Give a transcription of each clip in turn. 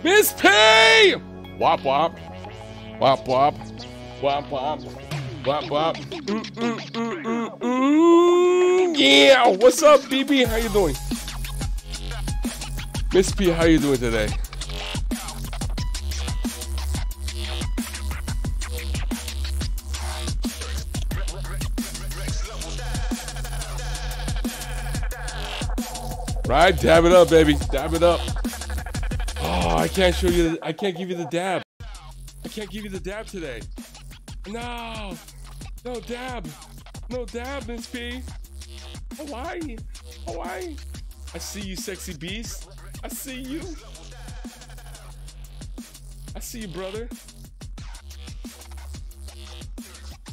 Miss P! Wop wop. Wop wop. Wop wop. Wop wop. Yeah! What's up, BB? How you doing? Miss P, how you doing today? Right, dab it up, baby. Dab it up. Oh, I can't show you. I can't give you the dab. I can't give you the dab today. No, no dab. No dab, Miss P. Hawaii, Hawaii. I see you, sexy beast. I see you. I see you, brother.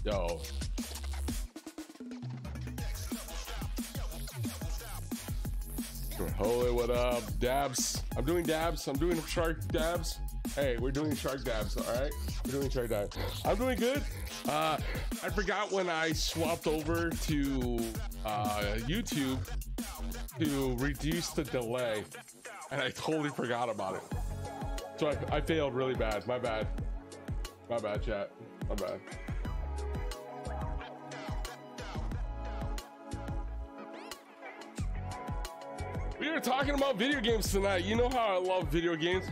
Yo. Holy, what up? Dabs. I'm doing dabs. I'm doing shark dabs. Hey, we're doing shark dabs, all right? We're doing shark dabs. I'm doing good. I forgot when I swapped over to YouTube to reduce the delay, and I totally forgot about it. So I failed really bad. My bad. My bad, chat. My bad. We are talking about video games tonight. You know how I love video games.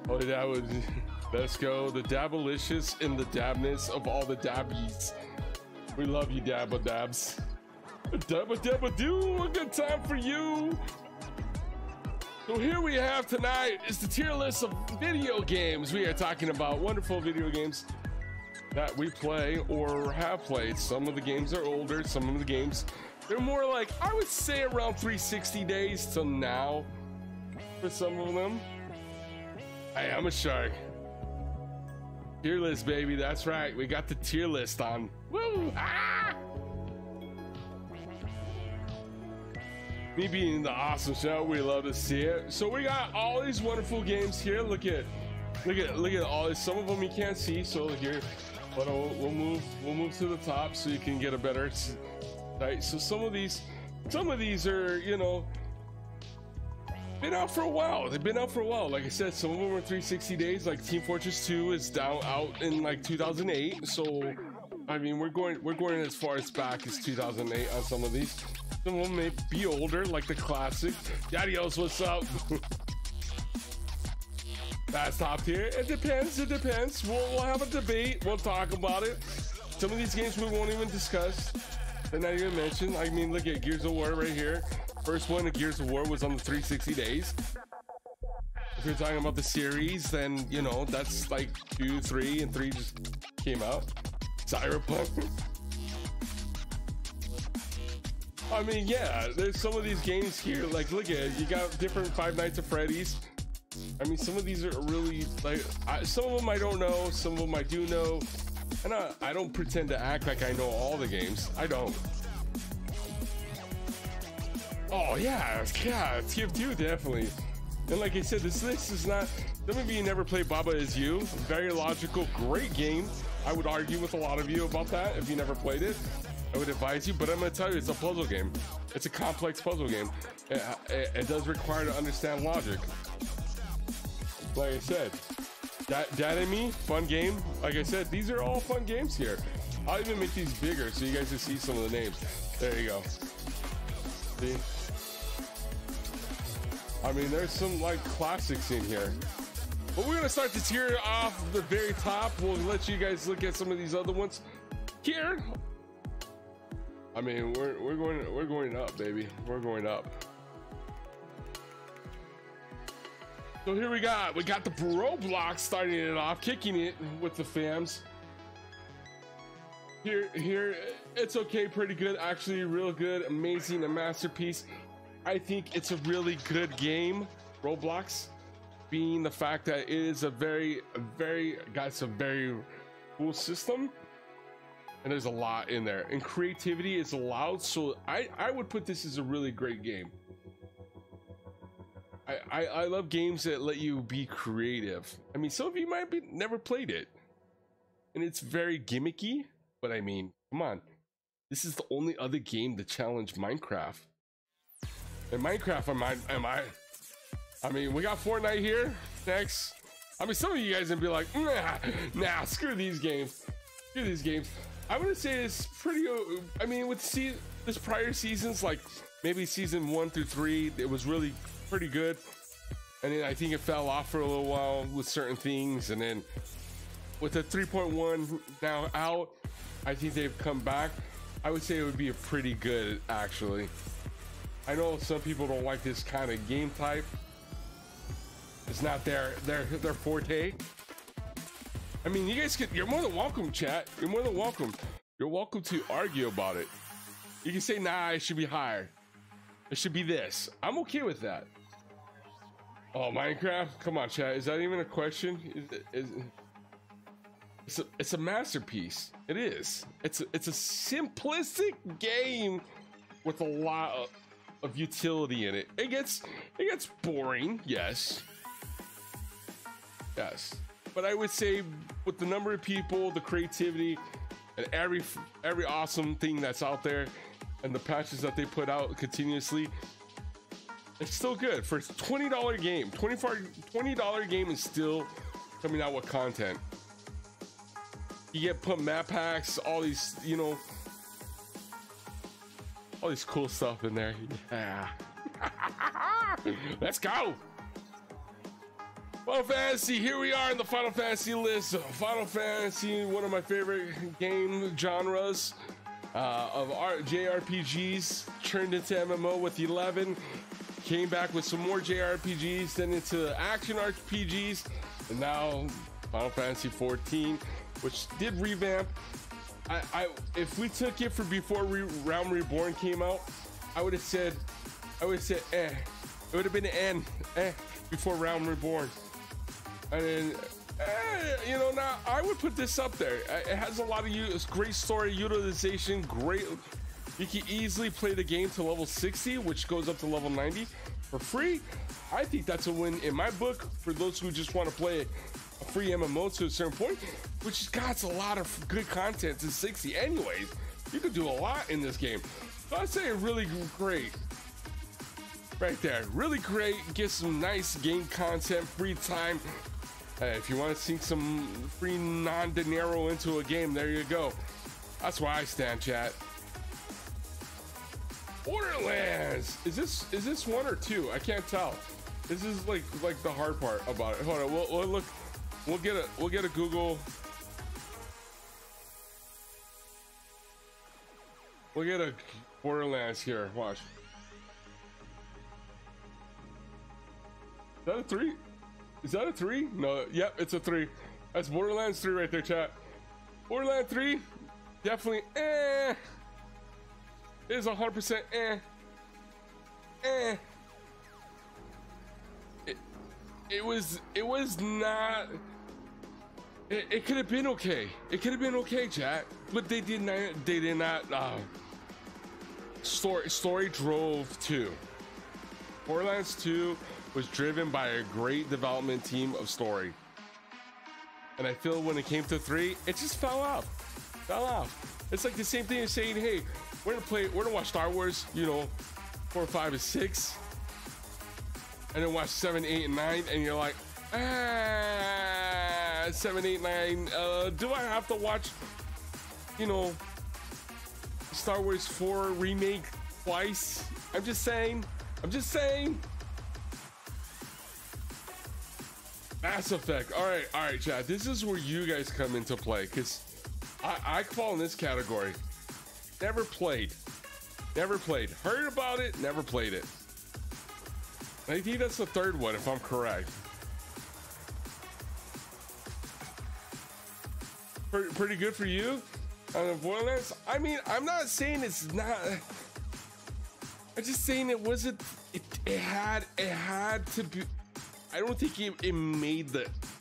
Oh, that was. Let's go. The Dabalicious and the dabness of all the dabbies. We love you, Dabba Dabs. Dabba Dabba Doo. A good time for you. So here we have tonight is the tier list of video games. We are talking about wonderful video games that we play or have played. Some of the games are older. Some of the games. They're more like, I would say around 360 days till now for some of them. I am a shark. Tier list, baby. That's right. We got the tier list on. Woo! Ah! Me being the awesome show, we love to see it. So we got all these wonderful games here. Look at all this. Some of them you can't see. So look here, but we'll move to the top so you can get a better. Right, so some of these are, you know, been out for a while. They've been out for a while. Like I said, some of them are 360 days. Like Team Fortress 2 is out in like 2008. So, I mean, we're going as far as back as 2008 on some of these. Some of them may be older, like the classic. Daddy-O's, what's up? That's top tier. It depends. It depends. We'll have a debate. We'll talk about it. Some of these games we won't even discuss. They're not even mentioned. I mean, look at Gears of War right here. First one of Gears of War was on the 360 days. If you're talking about the series, then, you know, that's like 2, 3, and 3 just came out. Cyberpunk. I mean, yeah, there's some of these games here. Like, look at it. You got different Five Nights at Freddy's. I mean, some of these are really, like, some of them I don't know. Some of them I do know. And I don't pretend to act like I know all the games. I don't. Oh yeah, TF2 definitely. And like I said, this list is not. Some of you never played Baba Is You. Very logical, great game. I would argue with a lot of you about that if you never played it. I would advise you, but I'm gonna tell you, it's a puzzle game. It's a complex puzzle game. It does require to understand logic. Like I said. Dad and Me, fun game. Like I said, these are all fun games here. I'll even make these bigger so you guys can see some of the names. There you go. See? I mean, there's some like classics in here. But we're gonna start the tier off the very top. We'll let you guys look at some of these other ones here. I mean, we're going up, baby. We're going up. So here we got the Roblox starting it off, kicking it with the fams. Here, it's okay, pretty good, actually, real good, amazing, a masterpiece. I think it's a really good game, Roblox, being the fact that it is a very cool system, and there's a lot in there, and creativity is allowed. So I would put this as a really great game. I love games that let you be creative. I mean, some of you might be never played it, and it's very gimmicky, but I mean, come on, this is the only other game to challenge Minecraft. And Minecraft, I mean, we got Fortnite here next. I mean, some of you guys gonna be like, nah, screw these games. Screw these games. I would say it's pretty, I mean, with this prior seasons, like maybe season 1 through 3, it was really pretty good. And then I think it fell off for a little while with certain things. And then with the 3.1 now out, I think they've come back. I would say it would be a pretty good, actually. I know some people don't like this kind of game type. It's not their forte. I mean, you guys can, you're more than welcome, chat. You're more than welcome. You're welcome to argue about it. You can say, nah, it should be higher. It should be this. I'm okay with that. Oh, Minecraft? Come on, chat. Is that even a question? It's a masterpiece. It is. It's a simplistic game with a lot of utility in it. It gets boring, yes. Yes. But I would say with the number of people, the creativity, and every awesome thing that's out there, and the patches that they put out continuously, it's still good for a $20 game. $20 game is still coming out with content. You put map packs, all these, you know, all this cool stuff in there. Yeah. Let's go. Final Fantasy, here we are in the Final Fantasy list. Final Fantasy, one of my favorite game genres of JRPGs, turned into MMO with 11, came back with some more JRPGs, then into action RPGs, and now Final Fantasy 14, which did revamp. If we took it for before Realm Reborn came out, I would have said eh. It would have been an before Realm Reborn. And then, you know, now I would put this up there. It has a lot of great story utilization. Great, you can easily play the game to level 60, which goes up to level 90 for free. I think that's a win in my book for those who just want to play a free MMO to a certain point, which got a lot of good content to 60 anyways. You could do a lot in this game. So I'd say really great. Right there, really great. Get some nice game content, free time. If you want to sink some free non-dinero into a game, there you go. That's where I stand, chat. Borderlands. Is this 1 or 2? I can't tell. This is like the hard part about it. Hold on, we'll look. We'll get a Google. We'll get a Borderlands here. Watch. Is that a 3? Is that a 3? No, yep, it's a 3. That's Borderlands 3 right there, chat. Borderlands 3, definitely It is 100% It was not. It could have been okay. It could have been okay, chat. But they did not. Story drove 2. Borderlands 2 was driven by a great development team of story, and I feel when it came to 3, it just fell off. It's like the same thing as saying, hey, we're gonna watch Star Wars, you know, 4, 5, and 6, and then watch 7, 8, and 9, and you're like, 7, 8, 9, do I have to watch, you know, Star Wars 4 remake twice? I'm just saying. Mass Effect. All right, chat. This is where you guys come into play, because I fall in this category. Never played. Heard about it, never played it. I think that's the 3rd one, if I'm correct. Pretty good for you on Borderlands. I mean, I'm not saying it's not. I'm just saying it wasn't. It had to be. I don't think it made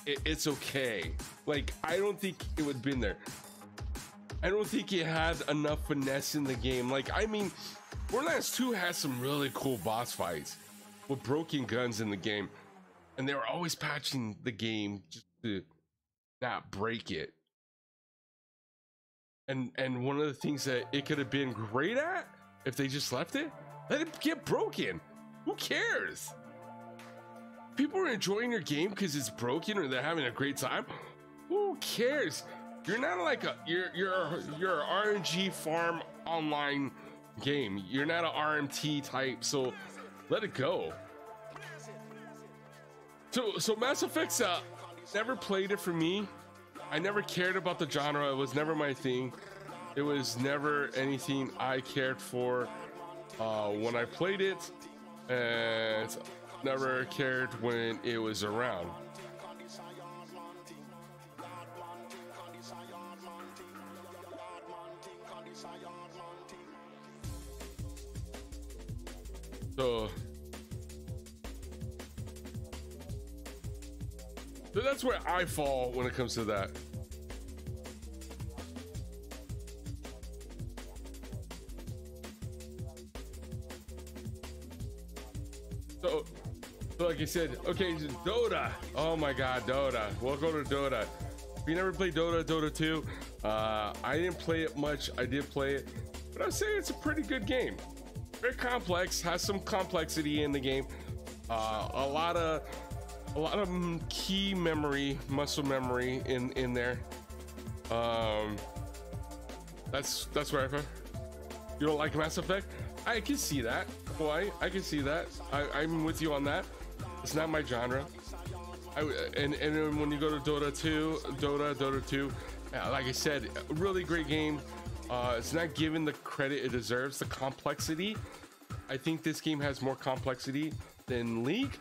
it's okay. Like, I don't think it would have been there. I don't think it had enough finesse in the game. Like, I mean, Borderlands 2 has some really cool boss fights with broken guns in the game, and they were always patching the game just to not break it. And one of the things that it could have been great at, if they just left it, let it get broken. Who cares? people are enjoying your game because it's broken or they're having a great time, who cares? You're not like you're an RNG farm online game. You're not an RMT type, so let it go. So Mass Effect's never played it for me. I never cared about the genre. It was never my thing. It was never anything I cared for when I played it, and never cared when it was around. So that's where I fall when it comes to that. So like I said, okay, Dota. Oh my God, Dota. Welcome to Dota. If you never played Dota 2, I didn't play it much. I did play it, but I'd say it's a pretty good game. Very complex, has some complexity in the game. A lot of key memory, muscle memory in there. That's where I found. You don't like Mass Effect? I can see that. Why? I can see that. I'm with you on that. It's not my genre. And then when you go to Dota 2, like I said, really great game. It's not given the credit it deserves. The complexity. I think this game has more complexity than League.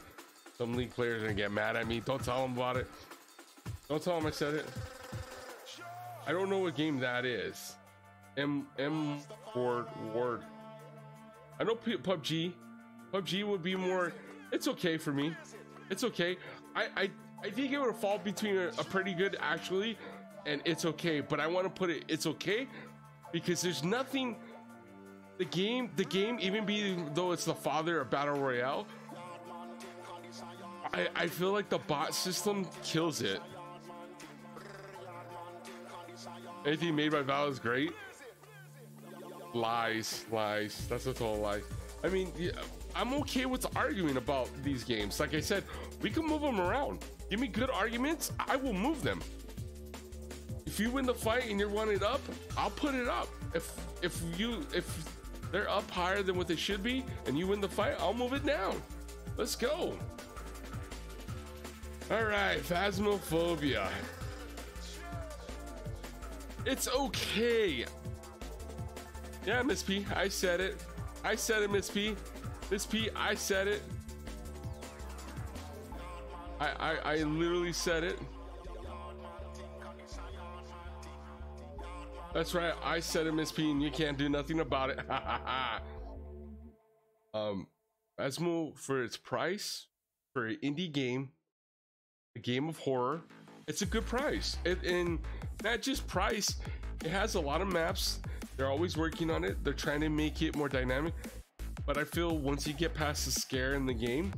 Some League players are gonna get mad at me. Don't tell them about it. Don't tell them I said it. I don't know what game that is. Word. I know PUBG. PUBG would be more. It's okay for me. It's okay. I think it would fall between a pretty good actually, and it's okay. But I want to put it. It's okay because there's nothing. The game, even though it's the father of Battle Royale, I feel like the bot system kills it. Anything made by Valve is great. Lies. That's a total lie. I mean, yeah, I'm okay with arguing about these games. Like I said, we can move them around. Give me good arguments, I will move them. If you win the fight and you're wanting it up, I'll put it up. If they're up higher than what they should be and you win the fight, I'll move it down. Let's go. All right, Phasmophobia. It's okay. Yeah, Miss P, I said it. I said it, Miss P. Miss P, I said it. I literally said it. That's right, I said it, Miss P, and you can't do nothing about it. Phasmo, for its price, for an indie game, a game of horror, it's a good price. And not just price, it has a lot of maps. They're always working on it. They're trying to make it more dynamic. But I feel once you get past the scare in the game,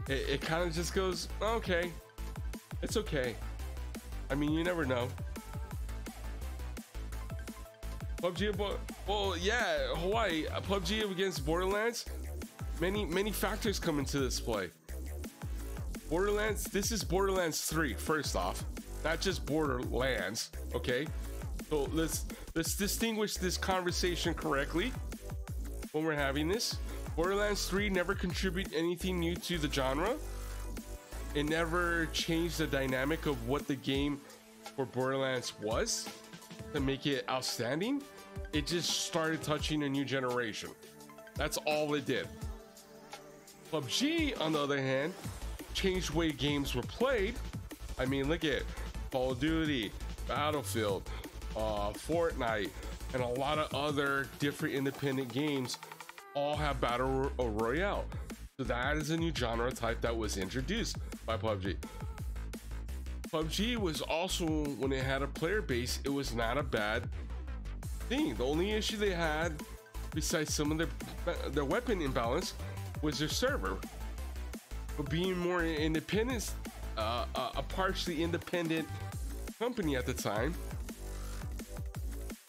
it kind of just goes, okay, it's okay. I mean, you never know. PUBG, well, yeah, Hawaii, PUBG against Borderlands, many factors come into this play. Borderlands, this is Borderlands 3, first off, not just Borderlands, okay? So let's distinguish this conversation correctly when we're having this. Borderlands 3 never contributed anything new to the genre. It never changed the dynamic of what the game for Borderlands was to make it outstanding. It just started touching a new generation. That's all it did. PUBG, on the other hand, changed the way games were played. I mean, look at Call of Duty, Battlefield, Fortnite, and a lot of other different independent games all have Battle Royale. So that is a new genre type that was introduced by PUBG. PUBG was also, when it had a player base, it was not a bad thing. The only issue they had, besides some of their weapon imbalance, was their server. But being more independent, a partially independent company at the time,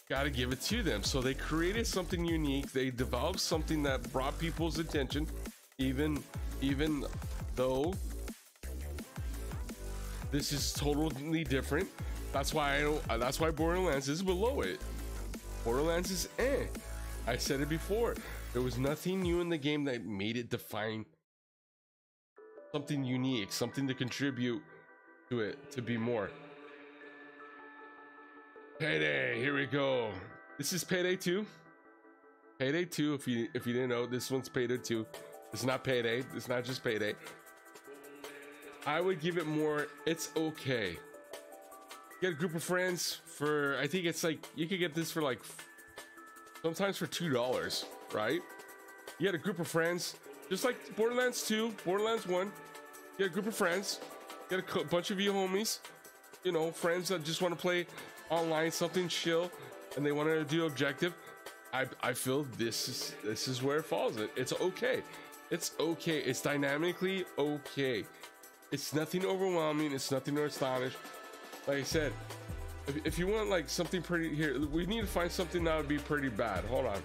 gotta give it to them. So they created something unique. They developed something that brought people's attention, even though This is totally different. That's why I don't. That's why Borderlands is below it. Borderlands is eh. I said it before. There was nothing new in the game that made it define something unique, something to contribute to it to be more. Payday, here we go. This is Payday 2. Payday 2, if you didn't know, this one's Payday 2. It's not Payday. It's not just Payday. I would give it more. It's okay. Get a group of friends for, I think it's like, you could get this for like, sometimes for $2, right? You get a group of friends, just like Borderlands 2, Borderlands 1. Get a group of friends, get a bunch of you homies, you know, friends that just want to play online, something chill, and they want to do objective. I feel this is where it falls. It's okay. It's okay. It's dynamically okay. It's nothing overwhelming. It's nothing to astonish. Like I said, if you want like something pretty, here, we need to find something that would be pretty bad. Hold on.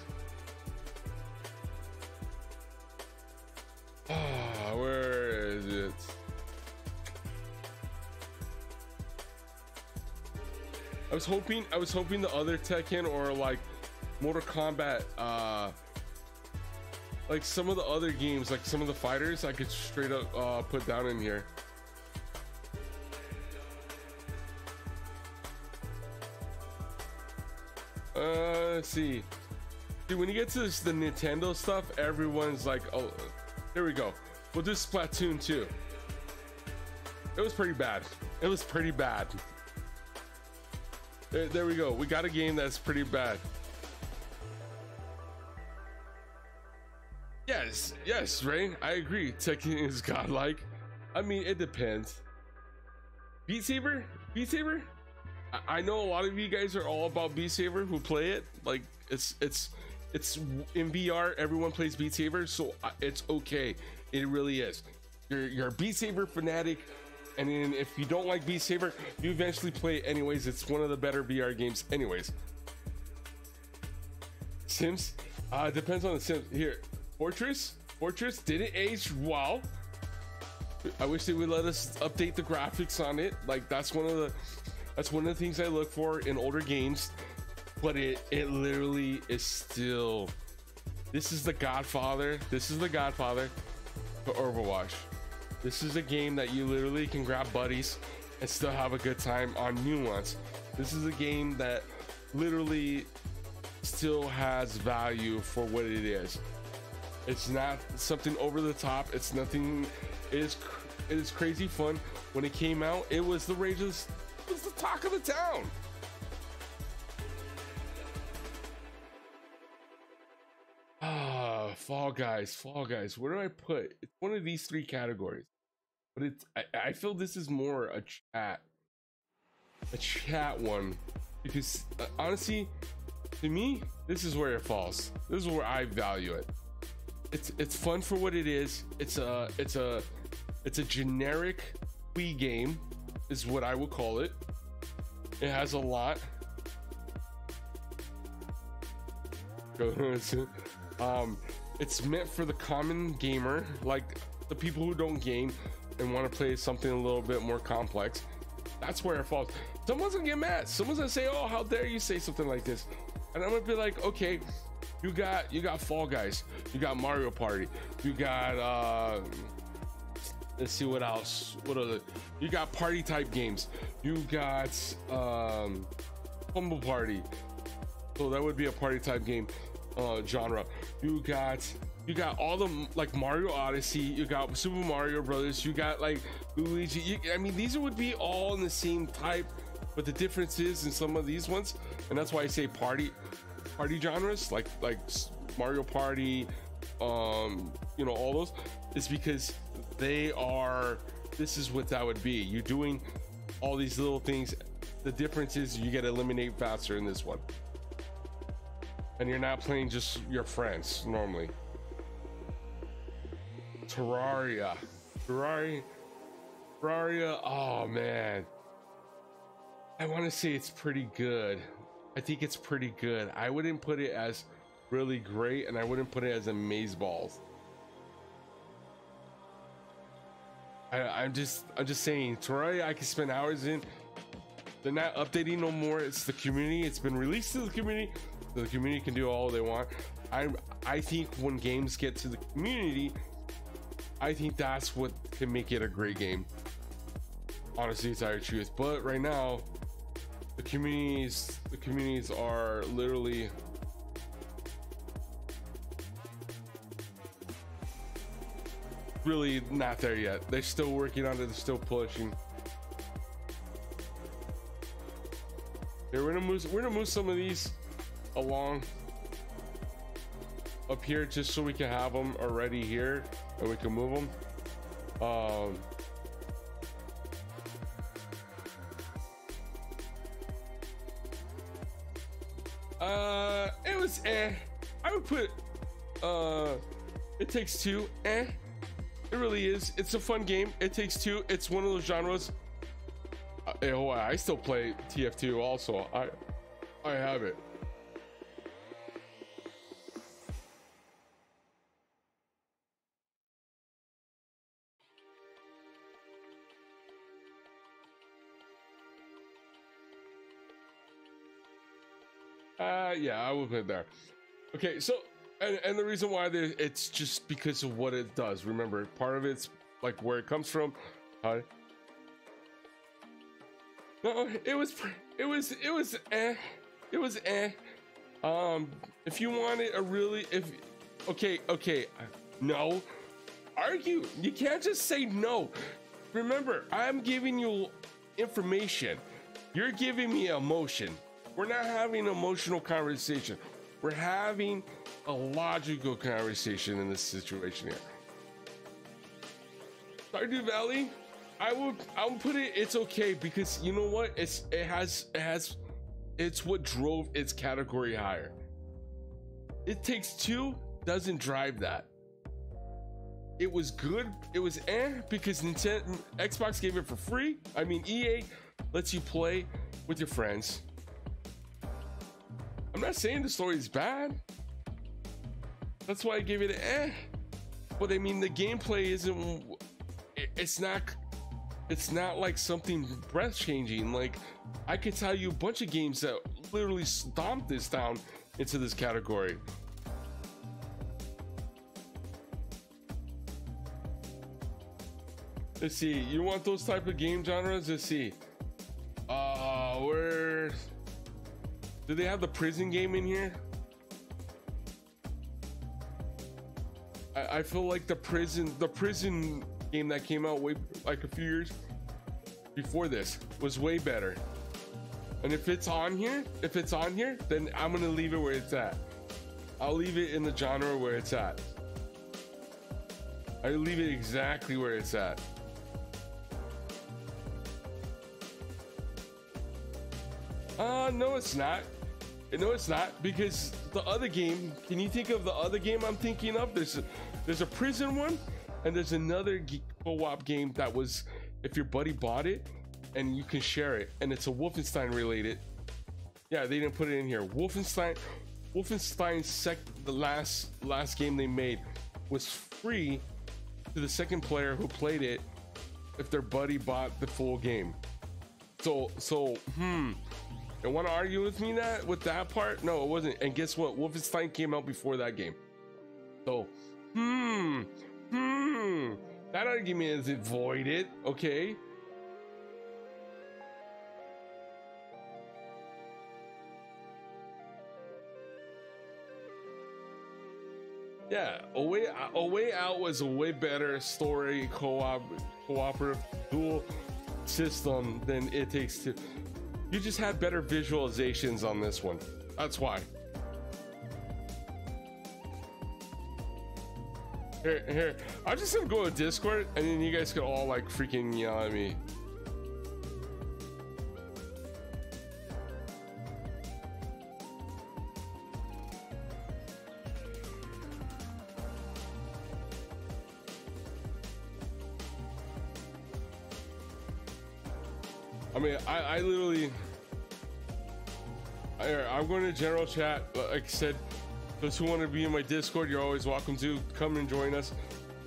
Oh, where is it? I was hoping the other Tekken or like Mortal Kombat, like some of the other games, like some of the fighters, I could straight up put down in here. Let's see. Dude, when you get to the Nintendo stuff, everyone's like, oh, there we go. We'll do Splatoon 2. It was pretty bad. It was pretty bad. There we go. We got a game that's pretty bad. Yes, Ray, I agree. Tekken is godlike. I mean, it depends. Beat Saber? I know a lot of you guys are all about Beat Saber who play it. Like it's in VR, everyone plays Beat Saber, so it's okay. It really is. You're a Beat Saber fanatic, and then if you don't like Beat Saber, you eventually play it anyways. It's one of the better VR games anyways. Sims? Depends on the Sims. Here, Fortress didn't age well. I wish they would let us update the graphics on it. Like that's one of the things I look for in older games. But it literally is still, this is the Godfather to Overwatch. This is a game that you literally can grab buddies and still have a good time on new ones. This is a game that literally still has value for what it is. It's not something over the top. It's nothing. It is crazy fun. When it came out, it was the rage. It was the talk of the town. Fall Guys. Where do I put? It's one of these three categories, but I feel this is more a chat one, because honestly, to me, this is where it falls. This is where I value it. It's fun for what it is. It's a generic Wii game, is what I would call it. It has a lot. It's meant for the common gamer, like the people who don't game and want to play something a little bit more complex. That's where it falls. Someone's gonna get mad. Someone's gonna say, "Oh, how dare you say something like this?" And I'm gonna be like, "Okay, you got Fall Guys, you got Mario Party, you got let's see what else. What other? You got party type games. You got Humble Party. So that would be a party type game genre. You got all the like Mario Odyssey. You got Super Mario Brothers. You got like Luigi. I mean, these would be all in the same type, but the difference is in some of these ones, and that's why I say party genres, like Mario Party, you know, all those, is because they are, this is what that would be. You're doing all these little things. The difference is you get to eliminate faster in this one, and you're not playing just your friends normally. Terraria, oh man, I want to say it's pretty good. I think it's pretty good. I wouldn't put it as really great, and I wouldn't put it as amazeballs. I'm just saying, Royaly, I can spend hours in. They're not updating no more. It's the community. It's been released to the community. So the community can do all they want. I think when games get to the community, I think that's what can make it a great game. Honestly, it's our truth. But right now, the communities are literally really not there yet. They're still working on it. They're still pushing. Yeah, we're gonna move some of these along up here just so we can have them already here and we can move them. It was I would put It Takes Two It really is. It's a fun game. It Takes Two. It's one of those genres. I still play TF2 also. I have it. Yeah, I will put it there. Okay, so and the reason why it's just because of what it does. Remember, part of it's like where it comes from. No, it was if you wanted a really okay, no, argue. You can't just say no. Remember, I'm giving you information. You're giving me emotion. We're not having an emotional conversation. We're having a logical conversation in this situation here. Stardew Valley, I'll put it. It's okay because you know what? It's what drove its category higher. It Takes Two doesn't drive that. It was good. It was because Nintendo, Xbox gave it for free. I mean, EA lets you play with your friends. I'm not saying the story is bad. That's why I gave it an But I mean, the gameplay isn't. It's not like something breath-changing. Like, I could tell you a bunch of games that literally stomped this down into this category. Let's see. You want those type of game genres? Let's see. Where do they have the prison game in here? I feel like the prison game that came out like a few years before this was way better. And if it's on here, then I'm gonna leave it where it's at. I'll leave it in the genre where it's at. I leave it exactly where it's at. No, it's not. No, it's not, because the other game, can you think of the other game I'm thinking of? There's a prison one, and there's another co-op game that was, if your buddy bought it and you can share it, and it's a Wolfenstein related. Yeah, they didn't put it in here. Wolfenstein the last game they made was free to the second player who played it if their buddy bought the full game. You want to argue with me with that part? No, it wasn't. And guess what? Wolfenstein came out before that game. So, that argument is voided. Okay. Yeah, A Way Out was a way better story cooperative dual system than It Takes Two. You just had better visualizations on this one. That's why. Here. I'm just gonna go to Discord and then you guys can all like freaking yell at me. I mean, I literally, I'm going to general chat. Like I said, those who want to be in my Discord, you're always welcome to come and join us.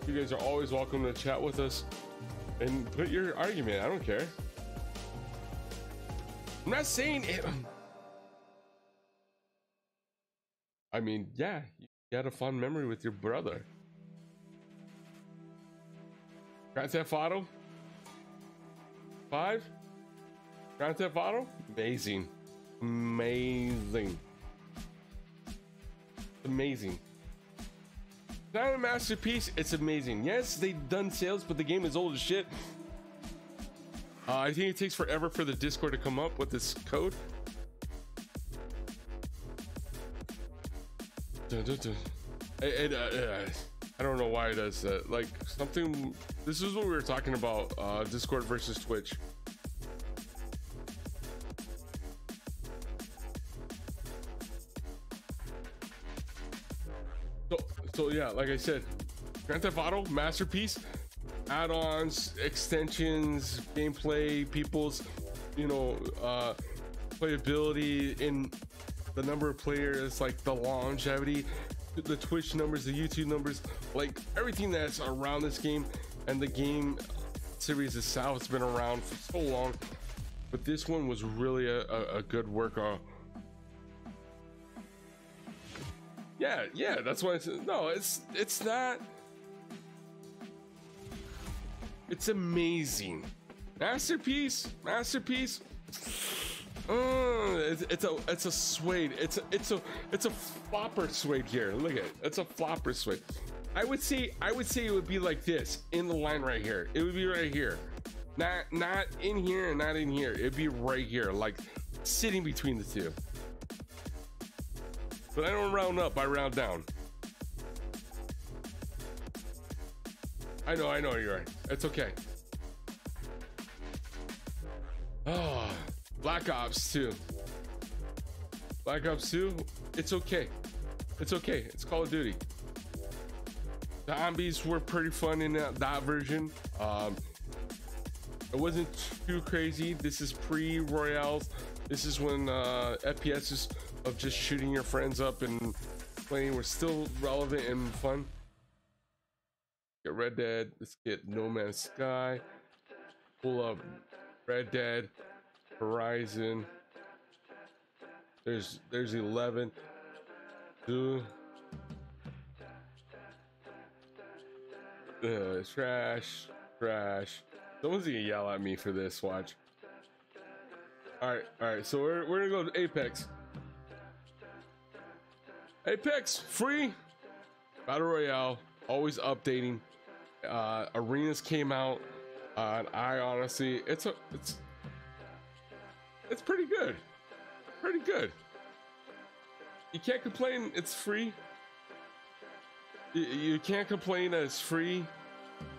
You guys are always welcome to chat with us. and put your argument. I don't care. I'm not saying it. I mean, yeah, you had a fond memory with your brother. Grand Theft Auto 5? Grand Theft Auto? Amazing. Amazing. Amazing. It's not a masterpiece, it's amazing. Yes, they've done sales, but the game is old as shit. I think it takes forever for the Discord to come up with this code. Dun, dun, dun. I don't know why it does that. Like something. This is what we were talking about. Discord versus Twitch. So yeah, like I said, Grand Theft Auto masterpiece. Add-ons, extensions, gameplay, people's, playability in the number of players, like the longevity, the Twitch numbers, the YouTube numbers, like everything that's around this game. And the game series itself has been around for so long, but this one was really a good work. Yeah, that's why it's not. It's amazing. Masterpiece. It's a suede. It's a flopper suede here. Look at it. It's a flopper suede. I would say it would be like this in the line right here. It would be right here. Not in here and not in here. It'd be right here, like sitting between the two. But I don't round up, I round down. I know you're right. It's okay. Oh, Black Ops 2. Black Ops 2, it's okay. It's okay. It's Call of Duty. The zombies were pretty fun in that version. It wasn't too crazy. This is pre-Royales. This is when FPSs of just shooting your friends up and playing were still relevant and fun. Get Red Dead. Let's get No Man's Sky. Pull up Red Dead, Horizon. There's 11. 2. Trash. Someone's gonna yell at me for this. Watch. All right. So we're gonna go to Apex. Apex free battle royale, always updating. Arenas came out, and I honestly, it's pretty good. Pretty good. You can't complain. It's free. You can't complain that it's free.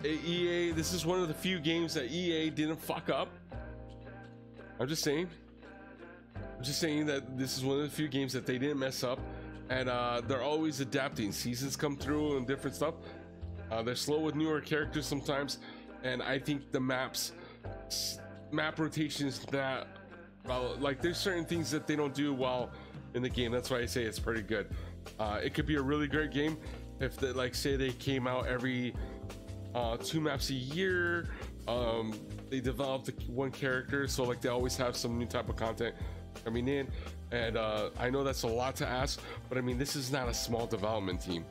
EA, this is one of the few games that EA didn't fuck up. I'm just saying that this is one of the few games that they didn't mess up, and they're always adapting. Seasons come through and different stuff. They're slow with newer characters sometimes, and I think the map rotations that, like, there's certain things that they don't do well in the game. That's why I say it's pretty good. It could be a really great game if they, like, say they came out every 2 maps a year. They developed one character, so like they always have some new type of content coming in, and I know that's a lot to ask, but I mean, this is not a small development team.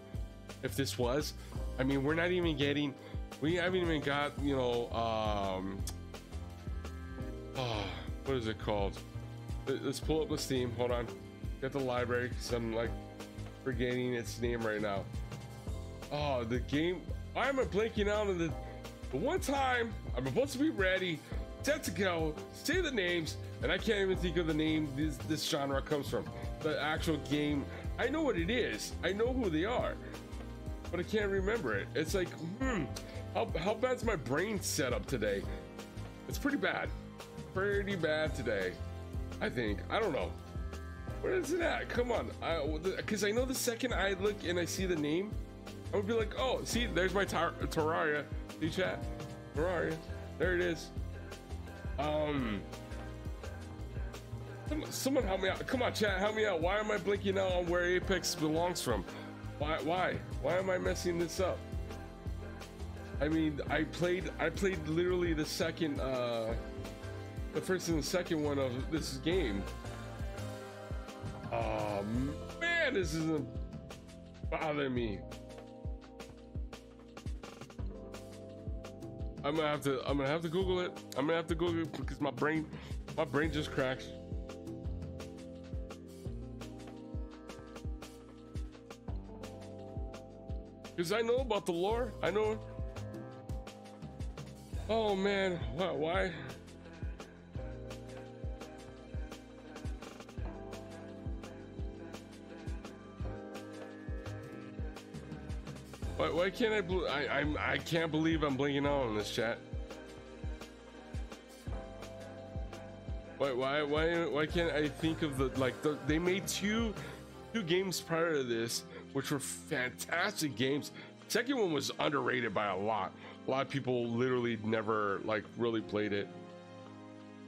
If this was, I mean, we haven't even got, what is it called? Let's pull up the Steam. Hold on, get the library, because I'm like forgetting its name right now. Oh, the game. Why am I blanking out on the one time I'm supposed to be ready, set to go, say the names, and I can't even think of the name this genre comes from. The actual game, I know what it is, I know who they are, but I can't remember it. It's like, how bad's my brain set up today? It's pretty bad today, I think. I don't know. Where is it at? Come on, because I know the second I look and I see the name, I would be like, oh, see, there's my Terraria. See, chat? Terraria. There it is. Someone help me out. Come on, chat, help me out. Why am I blinking out on where Apex belongs from? Why am I messing this up? I mean, I played literally the second, the first and the second one of this game. Oh man, this isn't bothering me. I'm gonna have to Google it. I'm gonna have to Google it because my brain just crashed. Because I know about the lore. I know. Oh man, why? Why can't I can't believe I'm blinking out on this chat. Why can't I think of they made two games prior to this, which were fantastic games. Second one was underrated by a lot. A lot of people literally never really played it.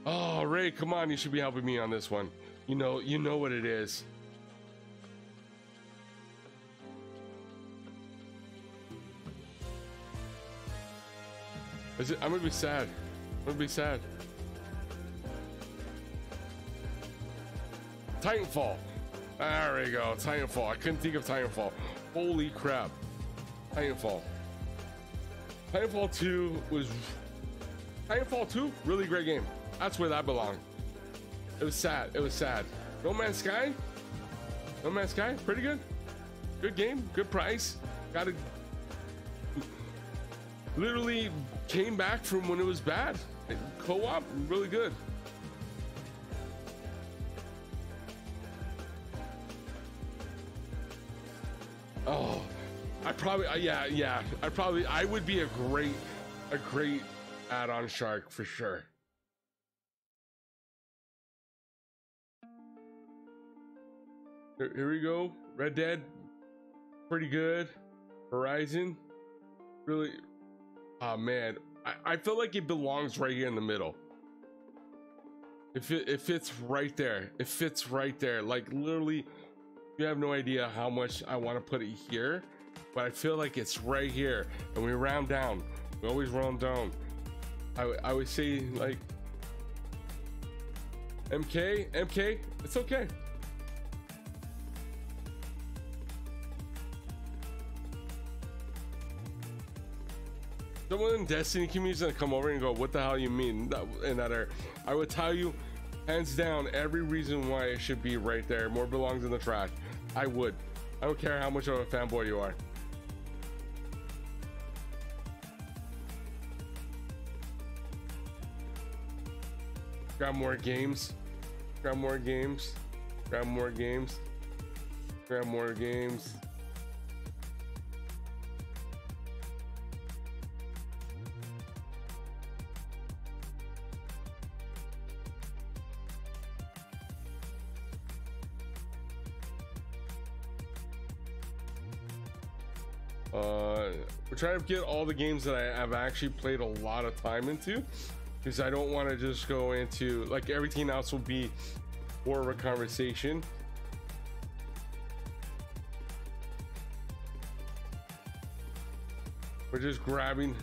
Oh, Ray, come on, you should be helping me on this one. You know what it is. I'm gonna be sad. I'm gonna be sad. Titanfall. There we go. Titanfall. I couldn't think of Titanfall. Holy crap. Titanfall. Titanfall 2 was... Titanfall 2, really great game. That's where that belonged. It was sad. It was sad. No Man's Sky? No Man's Sky? Pretty good. Good game. Good price. Got it. Literally came back from when it was bad. Co-op, really good. Oh, I probably, yeah. I would be a great add-on shark for sure. Here we go. Red Dead, pretty good. Horizon, really. Oh man, I feel like it belongs right here in the middle. It fits right there. It fits right there. Like literally, you have no idea how much I want to put it here, but I feel like it's right here. And we round down. We always round down. I would say like MK. It's okay. Someone in Destiny community is gonna come over and go, "What the hell you mean?" I would tell you, hands down, every reason why it should be right there. More belongs in the trash. I would. I don't care how much of a fanboy you are. Grab more games. Grab more games. Grab more games. Grab more games. We're trying to get all the games that I have actually played a lot of time into, because I don't want to just go into like everything else will be more of a conversation. We're just grabbing.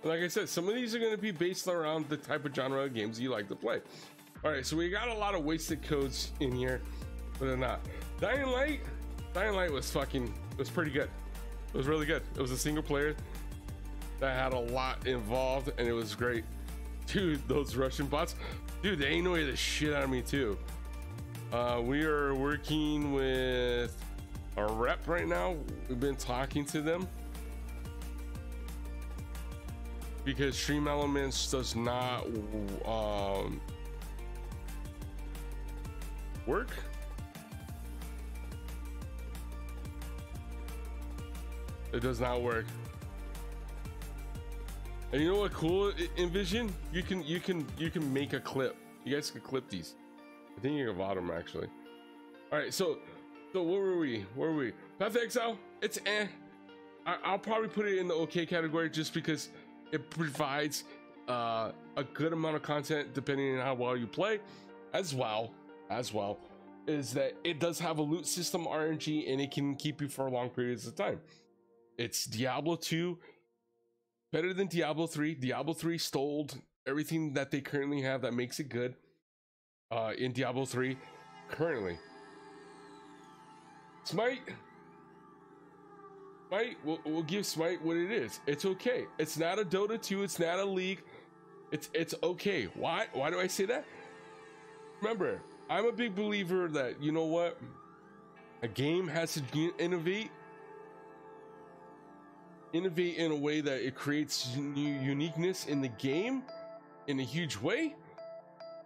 Like I said, some of these are going to be based around the type of genre of games you like to play. All right, so we got a lot of wasted codes in here, but they're not. Dying Light was pretty good. It was really good. It was a single player that had a lot involved, and it was great. Dude, those Russian bots, dude, they annoy the shit out of me too. We are working with a rep right now. We've been talking to them, because Stream Elements does not work. It does not work. And you know what cool Envision? You can make a clip. You guys can clip these. I think you can bought them actually. All right, so where were we? Path of Exile, it's eh. I'll probably put it in the okay category just because it provides a good amount of content depending on how well you play. As well is that it does have a loot system RNG, and it can keep you for long periods of time. It's Diablo 2, better than Diablo 3. Diablo 3 stole everything that they currently have that makes it good in Diablo 3 currently. Smite, we'll give Smite what it is. It's okay. It's not a Dota 2. It's not a League. It's okay. Why do I say that? Remember, I'm a big believer that, you know what, a game has to innovate in a way that it creates new uniqueness in the game in a huge way,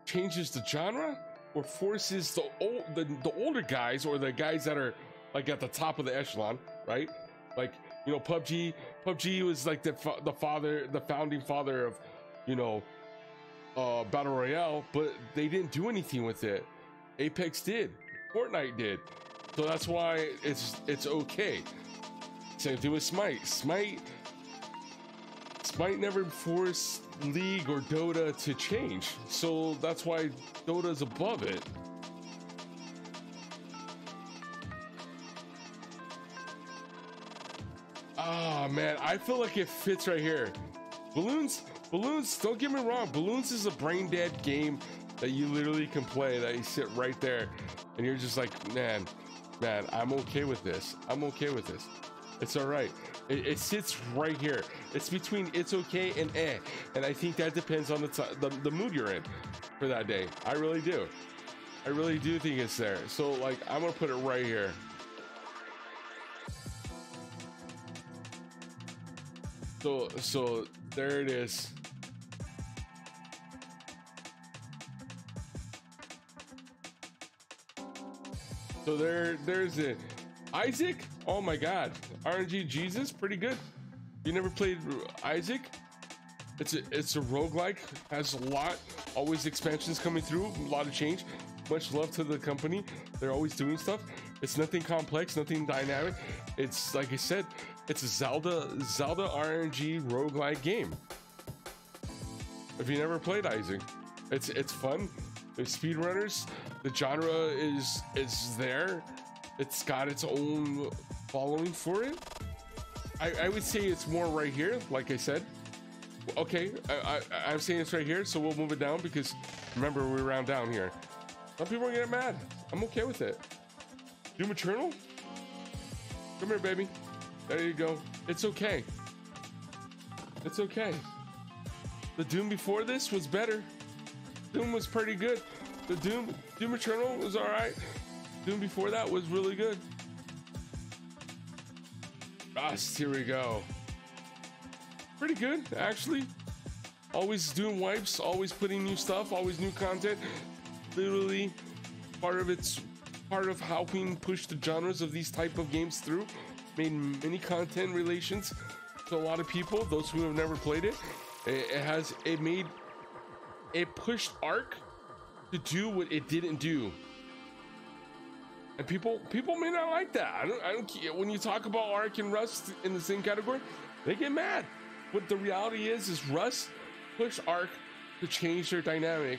changes the genre, or forces the older guys, or the guys that are like at the top of the echelon, right? Like, you know, PUBG was like the founding father of, you know, Battle Royale, but they didn't do anything with it. Apex did, Fortnite did, so that's why it's okay. Same thing with Smite. Smite never forced League or Dota to change, so that's why Dota's above it. Oh man, I feel like it fits right here. Balloons, don't get me wrong, Balloons is a brain dead game that you literally can play, that you sit right there and you're just like, man, I'm okay with this. It's all right. It sits right here. It's between it's okay and eh. And I think that depends on the mood you're in for that day. I really do. I really do think it's there. So like, I'm gonna put it right here. So there it is. So there's it. Isaac, oh my god, RNG Jesus, pretty good. You never played Isaac? It's a roguelike, has a lot, always expansions coming through, a lot of change. Much love to the company, they're always doing stuff. It's nothing complex, nothing dynamic. It's like I said, it's a Zelda RNG roguelike game. If you never played Isaac, it's fun. There's speedrunners. The genre is there. It's got its own following for it. I would say it's more right here, like I said. Okay, I'm saying it's right here, so we'll move it down because remember, we're round down here. Some people are getting mad. I'm okay with it. Doom Eternal? Come here, baby. There you go. It's okay. It's okay. The Doom before this was better. Doom was pretty good. The Doom Eternal was all right. Doom before that was really good. Rust, here we go. Pretty good, actually. Always doing wipes, always putting new stuff, always new content. Literally, part of helping push the genres of these type of games through. Made many content relations to a lot of people, those who have never played it. It pushed Ark to do what it didn't do. And people may not like that. I don't when you talk about Ark and Rust in the same category, they get mad. What the reality is Rust pushed Ark to change their dynamic.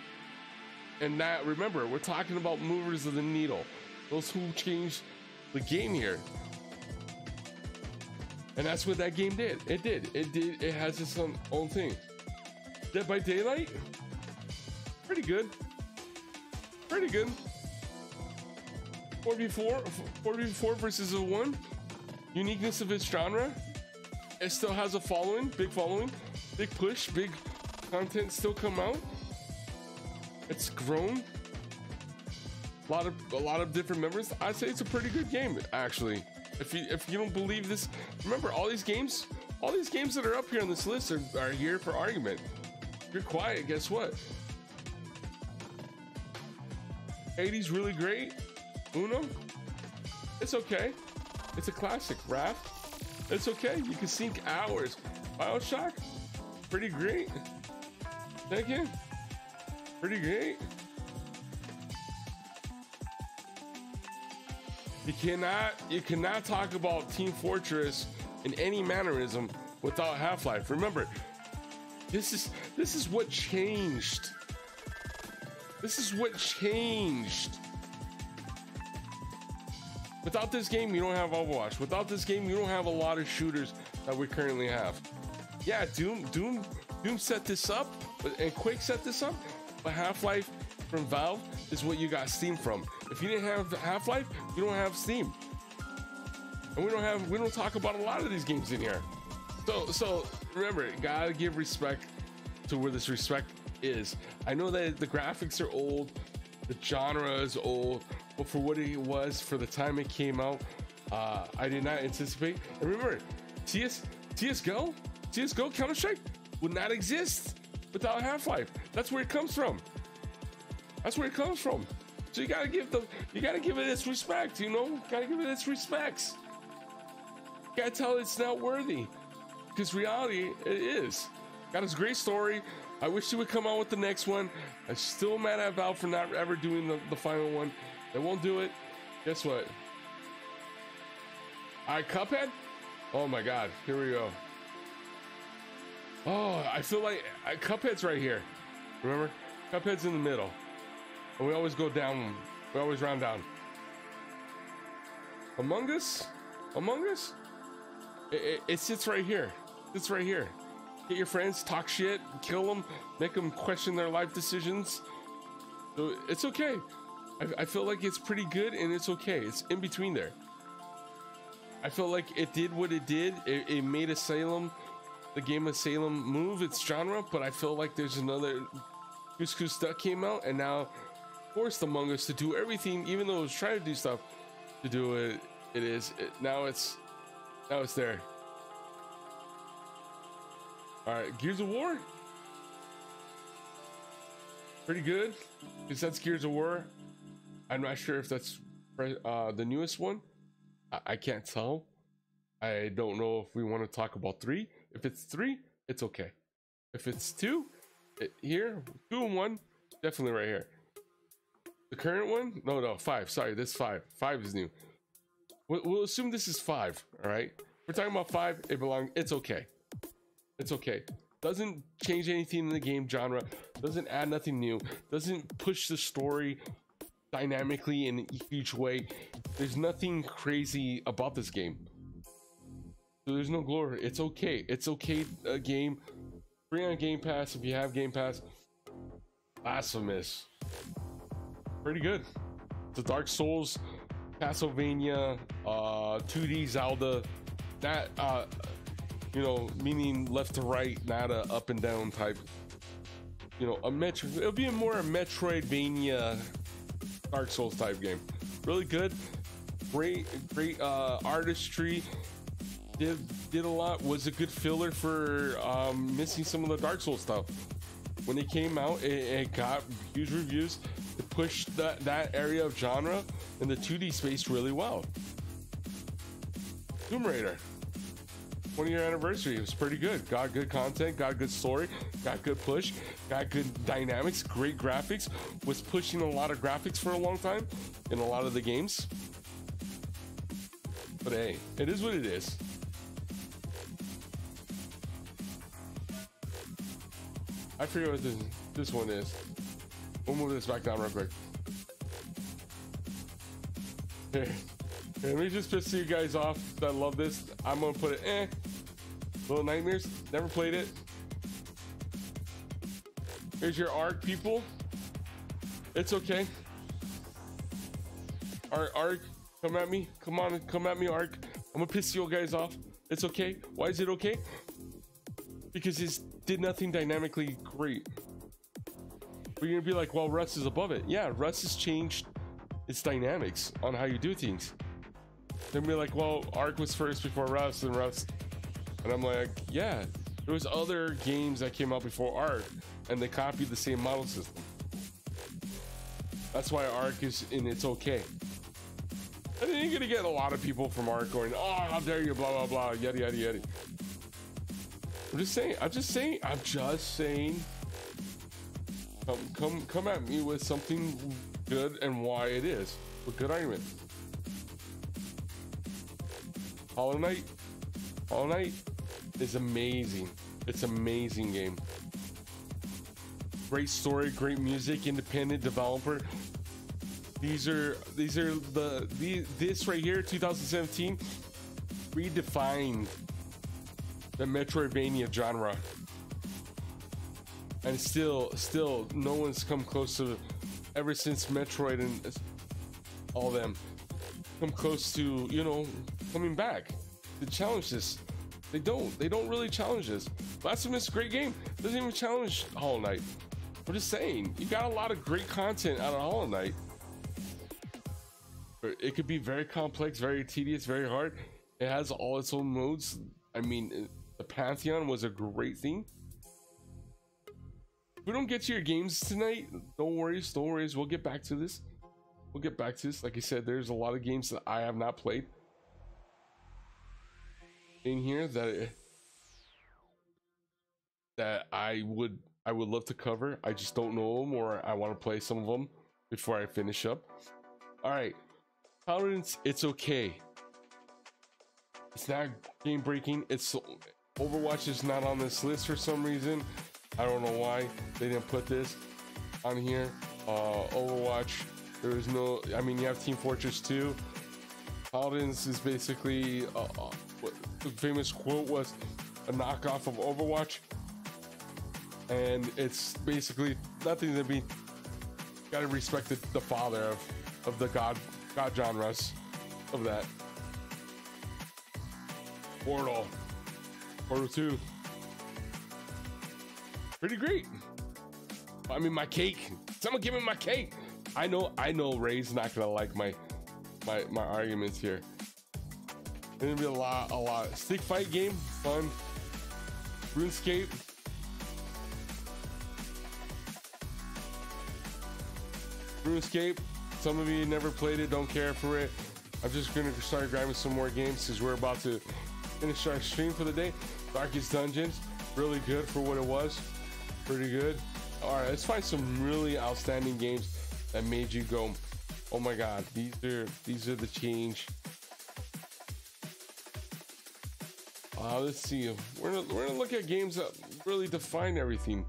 And that, remember, we're talking about movers of the needle, those who changed the game here. And that's what that game did. It has its own thing. Dead by Daylight, pretty good. 4v4 versus a 1. Uniqueness of its genre. It still has a following, big push, big content still come out. It's grown. A lot of different members. I'd say it's a pretty good game, actually. If you don't believe this, remember all these games that are up here on this list are here for argument. If you're quiet, guess what? 80's really great. Uno, it's okay. It's a classic. Raft, it's okay. You can sink hours. BioShock, pretty great. Second, pretty great. You cannot talk about Team Fortress in any mannerism without Half-Life. Remember, This is what changed. This is what changed. Without this game, you don't have Overwatch. Without this game, you don't have a lot of shooters that we currently have. Yeah, Doom set this up, and Quake set this up, but Half-Life from Valve is what you got Steam from. If you didn't have Half-Life, you don't have Steam. And we don't talk about a lot of these games in here. So remember, gotta give respect to where this respect is. I know that the graphics are old, the genre is old, but for what it was for the time it came out, I did not anticipate. And remember, CSGO, Counter-Strike would not exist without Half-Life. That's where it comes from. That's where it comes from. So you gotta give it its respect, you know? Gotta give it its respects. You gotta tell it's not worthy. Because reality, it is. Got this great story. I wish they would come out with the next one. I'm still mad at Valve for not ever doing the final one. They won't do it. Guess what? Alright, Cuphead? Oh my god, here we go. Oh, I feel like Cuphead's right here. Remember? Cuphead's in the middle. And we always go down. We always round down. Among Us? It sits right here. It's right here. Get your friends, talk shit, kill them, make them question their life decisions. So it's okay. I feel like it's pretty good, and it's okay. It's in between there. I feel like it did what it did. It made the game of Salem move its genre, but I feel like there's another Goose Duck came out and now forced Among Us to do everything, even though it was trying to do stuff to do it. Now it's there. All right, Gears of War. Pretty good, because that's Gears of War. I'm not sure if that's the newest one. I can't tell. I don't know if we want to talk about 3. If it's 3, it's okay. If it's 2, here, 2 and 1, definitely right here. The current one? No, 5. Sorry, this 5. 5 is new. We'll assume this is 5. All right. We're talking about 5. It's okay. It's okay. Doesn't change anything in the game genre. Doesn't add nothing new. Doesn't push the story dynamically in a huge way. There's nothing crazy about this game. So there's no glory. It's okay. It's okay. A game free on Game Pass if you have Game Pass. Blasphemous. Pretty good. It's a Dark Souls, Castlevania, 2D Zelda. That you know, meaning left to right, not a up and down type. You know, it'll be more a Metroidvania, Dark Souls type game. Really good. Great artistry. Did a lot. Was a good filler for missing some of the Dark Souls stuff. When it came out, it got huge reviews. It pushed that area of genre in the 2D space really well. Tomb Raider, 20-year anniversary. It was pretty good. Got good content, got a good story, got good push, got good dynamics, great graphics. Was pushing a lot of graphics for a long time in a lot of the games. But hey, it is what it is. I forget what this one is. We'll move this back down real quick. Here, let me just piss you guys off that love this. I'm gonna put it Little Nightmares. Never played it. Here's your Ark, people. It's okay. Ark, come at me. Come on, come at me, Ark. I'm gonna piss you guys off. It's okay. Why is it okay? Because it did nothing dynamically great. But you're gonna be like, well, Rust is above it. Yeah, Rust has changed its dynamics on how you do things. Then be like, well, Ark was first before Rust, and I'm like, yeah, there was other games that came out before Ark, and they copied the same model system. That's why Ark is in its okay. And then you're gonna get a lot of people from Ark going, oh, how dare you, blah blah blah, yada yada yada. I'm just saying. Come at me with something good and why it is. With good argument. Hollow Knight is amazing. It's an amazing game. Great story, great music, independent developer. This right here, 2017, redefined the Metroidvania genre, and still no one's come close to, ever since Metroid and all them come close to, you know, coming back to challenge this. They don't really challenge this. Blasphemous, great game, doesn't even challenge Hollow Knight. I'm just saying, you got a lot of great content out of Hollow Knight. It could be very complex, very tedious, very hard. It has all its own modes. I mean, the Pantheon was a great thing. If we don't get to your games tonight, don't worry, we'll get back to this. Like I said, there's a lot of games that I have not played in here that I would love to cover. I just don't know them, or I want to play some of them before I finish up. All right, Tolerance, it's okay. It's not game breaking. It's Overwatch is not on this list for some reason. I don't know why they didn't put this on here. Overwatch, there is no, I mean, you have Team Fortress 2. Paladins is basically what the famous quote was, a knockoff of Overwatch, and it's basically nothing to be. Gotta respect the father of the god genres of that. Portal 2, pretty great. I mean, my cake. Someone give me my cake. I know Ray's not gonna like my arguments here. There's gonna be a lot. Stick fight game, fun. RuneScape. Some of you never played it, don't care for it. I'm just gonna start grabbing some more games because we're about to finish our stream for the day. Darkest Dungeons, really good for what it was. Pretty good. All right, let's find some really outstanding games that made you go, oh my god, these are the change. Let's see. We're gonna look at games that really define everything.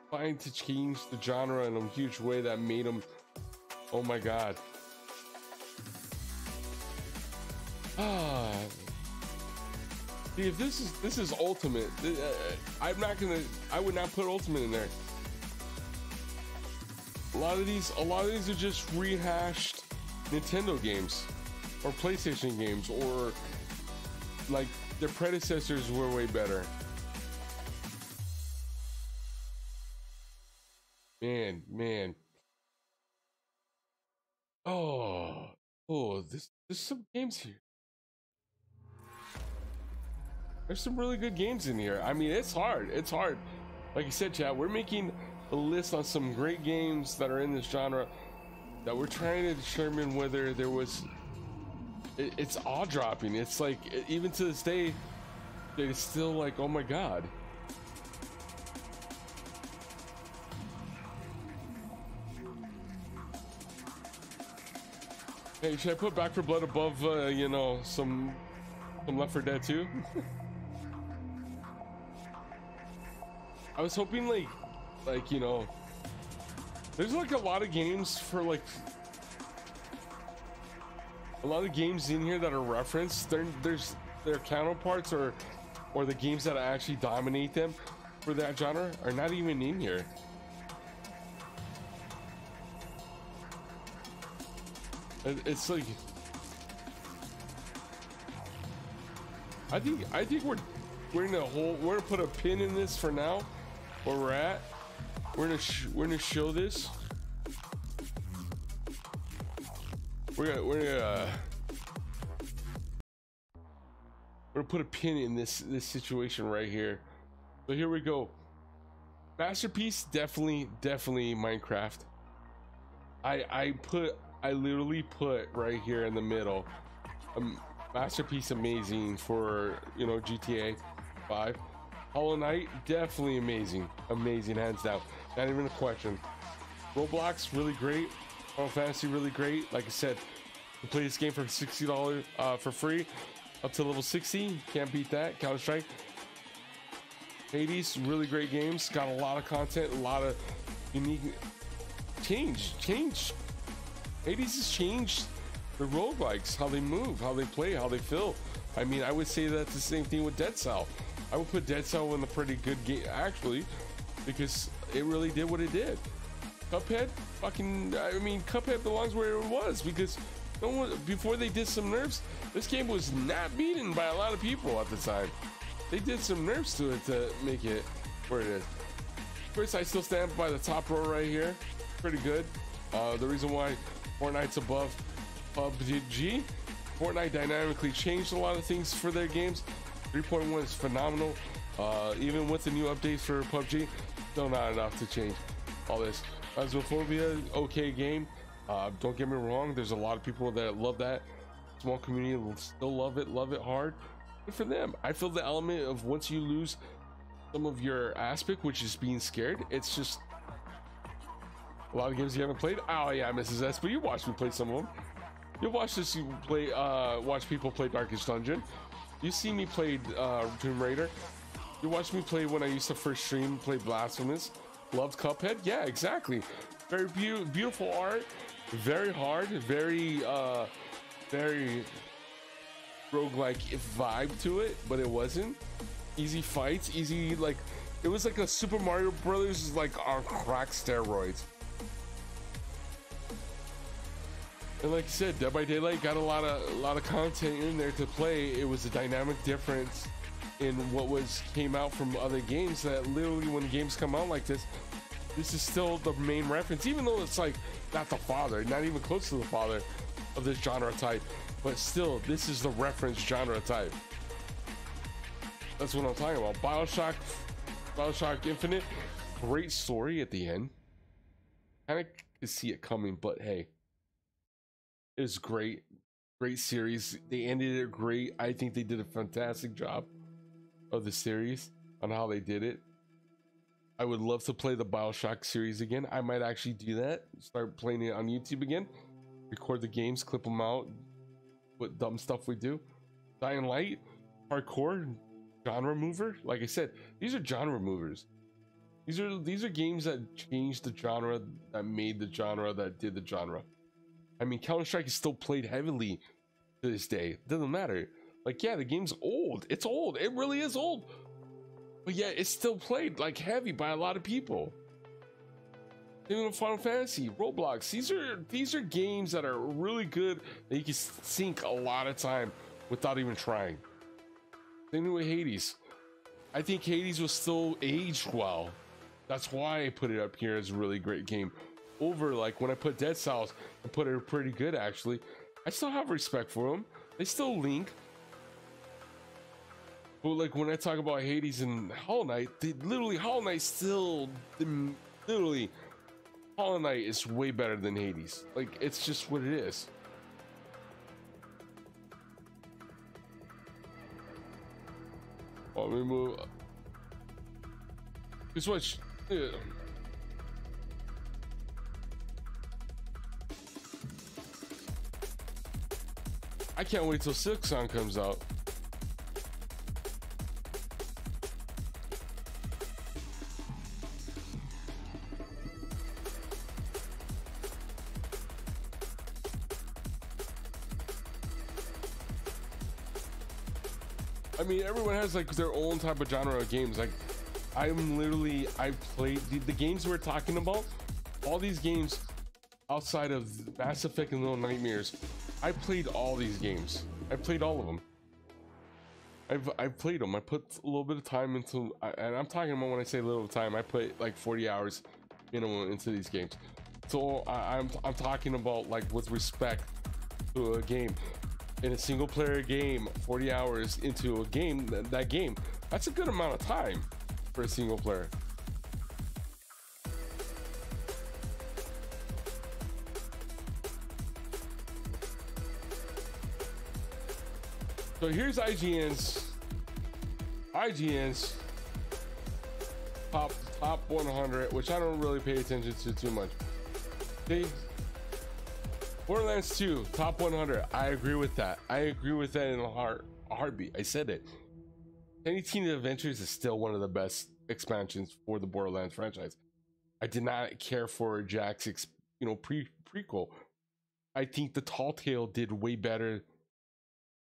Trying to change the genre in a huge way that made them, oh my god. See, if this is Ultimate, I would not put Ultimate in there. A lot of these are just rehashed Nintendo games or PlayStation games, or like their predecessors were way better. Man. There's some games here. There's some really good games in here. I mean, it's hard. Like I said, chat, we're making a list on some great games that are in this genre that we're trying to determine whether there was. It's awe-dropping. It's like, even to this day, it's still like, oh my god. Hey, should I put Back 4 Blood above, you know, some Left 4 Dead 2? I was hoping like, you know, there's like a lot of games for like, a lot of games in here that are referenced. There's their counterparts or the games that actually dominate them for that genre are not even in here. It's like, I think we're gonna put a pin in this for now. Where we're at, we're gonna show this. We're gonna put a pin in this situation right here. So here we go. Masterpiece, definitely Minecraft. I literally put right here in the middle, Masterpiece, amazing for, you know, GTA 5. Hollow Knight, definitely amazing, hands down, not even a question. Roblox, really great. Final Fantasy, really great. Like I said, you play this game for $60 for free. up to level 60. Can't beat that. Counter-Strike. Hades, really great games. Got a lot of content, a lot of unique change. Hades has changed the roguelikes, how they move, how they play, how they feel. I mean, I would say that's the same thing with Dead Cell. I would put Dead Cell in a pretty good game, actually, because it really did what it did. Cuphead, Cuphead belongs where it was, because no one, before they did some nerfs, this game was not beaten by a lot of people at the time. They did some nerfs to it to make it where it is. First, I still stand by the top row right here. Pretty good. The reason why Fortnite's above PUBG, Fortnite dynamically changed a lot of things for their games. 3.1 is phenomenal. Even with the new updates for PUBG, still not enough to change all this. Phasmophobia, okay game. Don't get me wrong, there's a lot of people that love that. Small community will still love it hard. Good for them. I feel the element of once you lose some of your aspect, which is being scared, it's just a lot of games you haven't played. Oh yeah, Mrs. S, but you watched me play some of them. You watch this, you play, watch people play Darkest Dungeon. You see me play Tomb Raider. You watch me play when I used to first stream, play Blasphemous. Loved Cuphead. Yeah, exactly. Very beautiful art. Very hard. Very roguelike vibe to it, but it wasn't. Easy fights, easy, like it was like a Super Mario Brothers like on crack steroids. And like I said, Dead by Daylight got a lot of content in there to play. It was a dynamic difference in what came out from other games, that literally when games come out like this is still the main reference, even though it's like not the father, not even close to the father of this genre type, but still this is the reference genre type. That's what I'm talking about. Bioshock Infinite, great story at the end. Kind of could see it coming, but hey, it was great series. They ended it great. I think they did a fantastic job of the series on how they did it. I would love to play the Bioshock series again. I might actually do that, start playing it on YouTube again, record the games, clip them out, what dumb stuff we do. Dying Light, hardcore, genre mover. Like I said, these are genre movers. These are games that changed the genre, that made the genre, that did the genre. I mean, Counter-Strike is still played heavily to this day. Doesn't matter. Like, yeah, the game's old. It's old. It really is old. But yeah, it's still played like heavy by a lot of people. Even Final Fantasy, Roblox. These are games that are really good that you can sink a lot of time without even trying. Same with Hades. I think Hades was still aged well. That's why I put it up here as a really great game. Over like when I put Dead Cells, I put it pretty good actually. I still have respect for them. They still link. But like when I talk about Hades and Hollow Knight, Hollow Knight is way better than Hades. Like it's just what it is. Oh, let me move. Just watch. Yeah. I can't wait till Silksong comes out. I mean, everyone has like their own type of genre of games. Like, I played the games we're talking about. All these games outside of Mass Effect and Little Nightmares, I played all these games. I played all of them. I've played them. I put a little bit of time into, and I'm talking about when I say little time, I put like 40 hours minimum into these games. So I'm talking about like with respect to a game. In a single player game, 40 hours into a game, that game, that's a good amount of time for a single player. So here's IGN's top 100, which I don't really pay attention to too much. Okay. Borderlands 2 top 100. I agree with that. I agree with that in a heartbeat. I said it. 1018 Adventures is still one of the best expansions for the Borderlands franchise. I did not care for Jack's, prequel. I think the Tall Tale did way better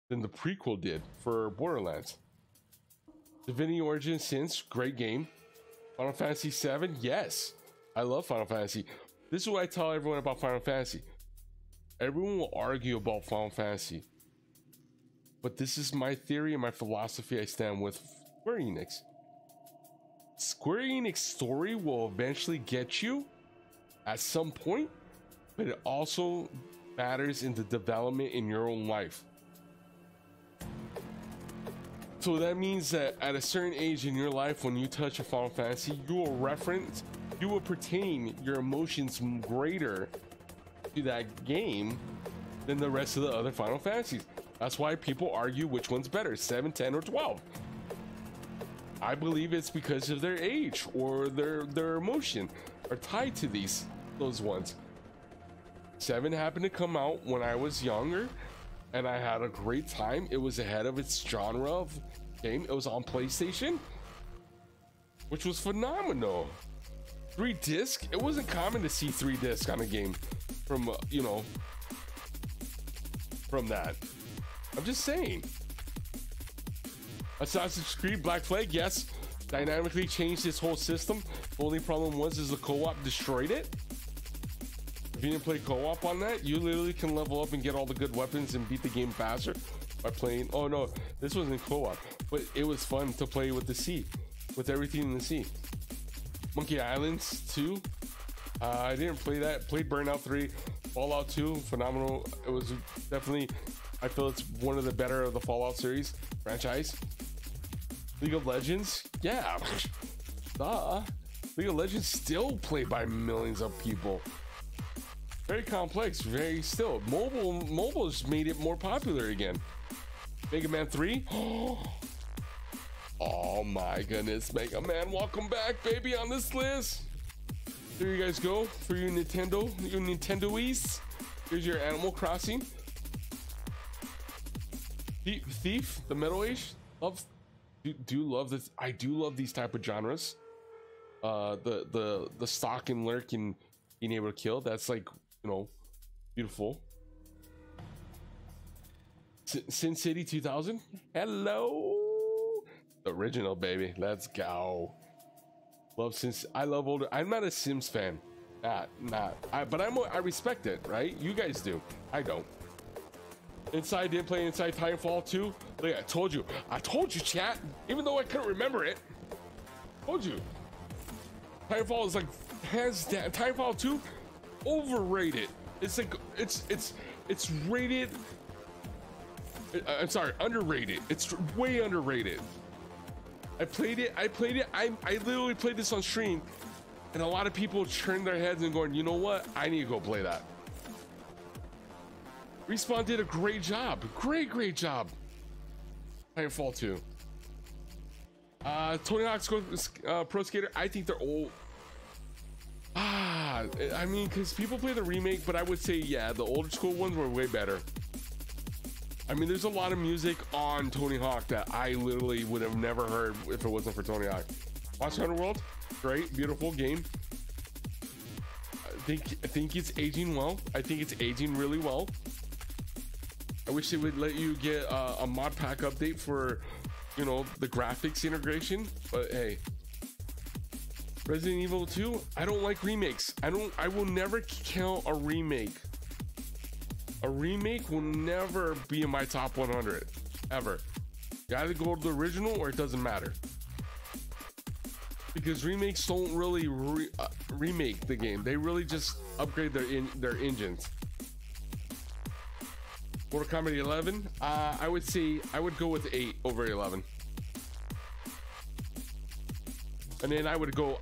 than the prequel did for Borderlands. Divinity Origin Sins, great game. Final Fantasy VII, yes. I love Final Fantasy. This is what I tell everyone about Final Fantasy. Everyone will argue about Final Fantasy, but this is my theory and my philosophy I stand with Square Enix. Square Enix story will eventually get you at some point, but it also matters in the development in your own life. So that means that at a certain age in your life, when you touch a Final Fantasy, you will pertain your emotions greater to that game than the rest of the other Final Fantasies. That's why people argue which one's better, 7, 10, or 12. I believe it's because of their age or their emotion are tied to those ones. 7 happened to come out when I was younger, and I had a great time. It was ahead of its genre of game. It was on PlayStation, which was phenomenal. 3 disc. It wasn't common to see 3 disc on a game from from that. I'm just saying. Assassin's Creed Black Flag, yes, dynamically changed this whole system. The only problem is the co-op destroyed it. If you didn't play co-op on that, you literally can level up and get all the good weapons and beat the game faster by playing. Oh no, this wasn't co-op, but it was fun to play with the sea, with everything in the sea. Monkey Islands 2, I didn't play that. Played Burnout 3, Fallout 2, phenomenal. It was definitely, I feel it's one of the better of the Fallout series franchise. League of Legends, yeah, League of Legends still played by millions of people. Very complex, very still. Mobile just made it more popular again. Mega Man 3. Oh my goodness, Mega Man, welcome back, baby, on this list. There you guys go for your Nintendoese. Here's your Animal Crossing. Thief, the Middle Age. Do love this. I do love these type of genres. The stalk and lurk and being able to kill. That's like, beautiful. Sin City 2000. Hello. The original, baby. Let's go. Love Sims. I love older. I'm not a Sims fan. But I respect it, right? You guys do. I don't. Inside, didn't play Inside Titanfall 2. Look, I told you, chat. Even though I couldn't remember it, told you. Titanfall is like hands down. Titanfall 2, overrated. It's like it's rated. I'm sorry, underrated. It's way underrated. I played it. I literally played this on stream, and a lot of people turned their heads and going, you know what? I need to go play that. Respawn did a great job. Great job. Titanfall 2. Tony Hawk's Pro Skater, I think they're old. I mean, because people play the remake, but I would say, yeah, the older school ones were way better. I mean, there's a lot of music on Tony Hawk that I literally would have never heard if it wasn't for Tony Hawk. Monster Hunter World, great, beautiful game. I think it's aging well. I think it's aging really well. I wish they would let you get a mod pack update for, the graphics integration. But hey, Resident Evil 2. I don't like remakes. I will never count a remake. A remake will never be in my top 100 ever. You either go to the original or it doesn't matter. Because remakes don't really remake the game. They really just upgrade their engines. Mortal Kombat 11, I would say I would go with 8 over 11, and then I would go